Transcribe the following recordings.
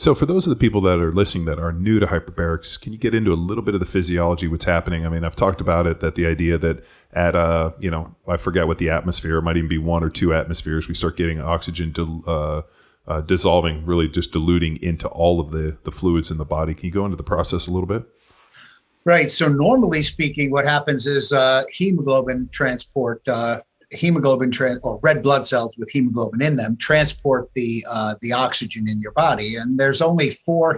So for those of the people that are listening that are new to hyperbarics, can you get into a little bit of the physiology, what's happening? I mean, I've talked about it, that the idea that at, I forget what the atmosphere, it might even be 1 or 2 atmospheres, we start getting oxygen dissolving, really just diluting into all of the fluids in the body. Can you go into the process a little bit? Right. So normally speaking, what happens is hemoglobin transport, or red blood cells with hemoglobin in them transport the oxygen in your body, and there's only four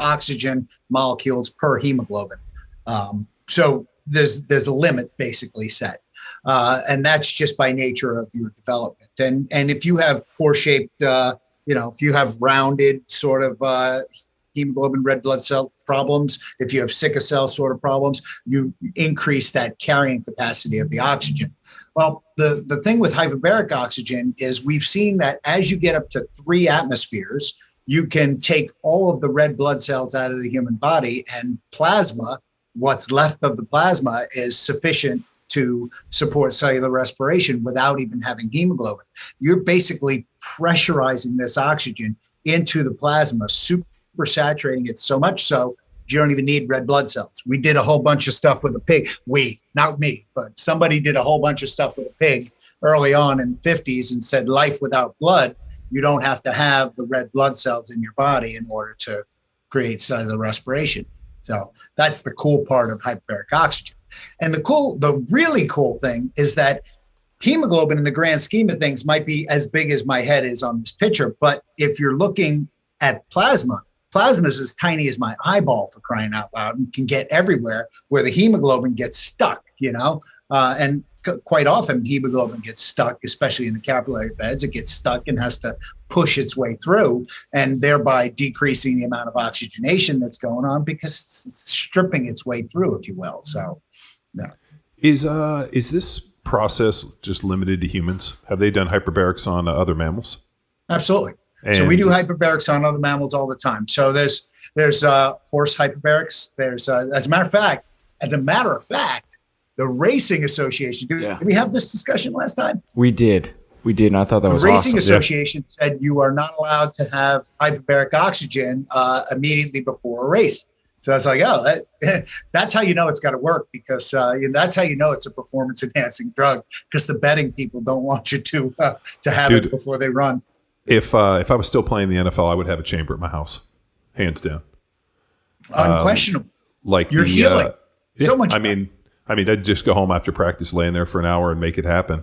oxygen molecules per hemoglobin. So there's a limit basically set, and that's just by nature of your development. And if you have poor shaped, if you have rounded sort of hemoglobin red blood cell problems, if you have sickle cell sort of problems, you increase that carrying capacity of the oxygen. Well, the thing with hyperbaric oxygen is we've seen that as you get up to 3 atmospheres, you can take all of the red blood cells out of the human body, and plasma, what's left of the plasma, is sufficient to support cellular respiration without even having hemoglobin. You're basically pressurizing this oxygen into the plasma, super saturating it so much so you don't even need red blood cells. We did a whole bunch of stuff with a pig. Not me, but somebody did a whole bunch of stuff with a pig early on in the 50s and said life without blood, you don't have to have the red blood cells in your body in order to create cellular respiration. So that's the cool part of hyperbaric oxygen. And the really cool thing is that hemoglobin in the grand scheme of things might be as big as my head is on this picture. But if you're looking at plasma is as tiny as my eyeball, for crying out loud, and can get everywhere where the hemoglobin gets stuck, and quite often hemoglobin gets stuck, especially in the capillary beds. It gets stuck and has to push its way through, and thereby decreasing the amount of oxygenation that's going on because it's stripping its way through, if you will. So, no. Is this process just limited to humans? Have they done hyperbarics on other mammals? Absolutely. So we do hyperbarics on other mammals all the time. So there's horse hyperbarics. There's as a matter of fact, the Racing Association. Did we have this discussion last time? We did, and I thought that was awesome. The Racing Association Yeah. said you are not allowed to have hyperbaric oxygen immediately before a race. So I was like, that's how you know it's got to work, because that's how you know it's a performance enhancing drug, because the betting people don't want you to have it before they run. If I was still playing the NFL, I would have a chamber at my house, hands down. Unquestionable. You're healing so much. I mean, I'd just go home after practice, lay in there for an hour, and make it happen.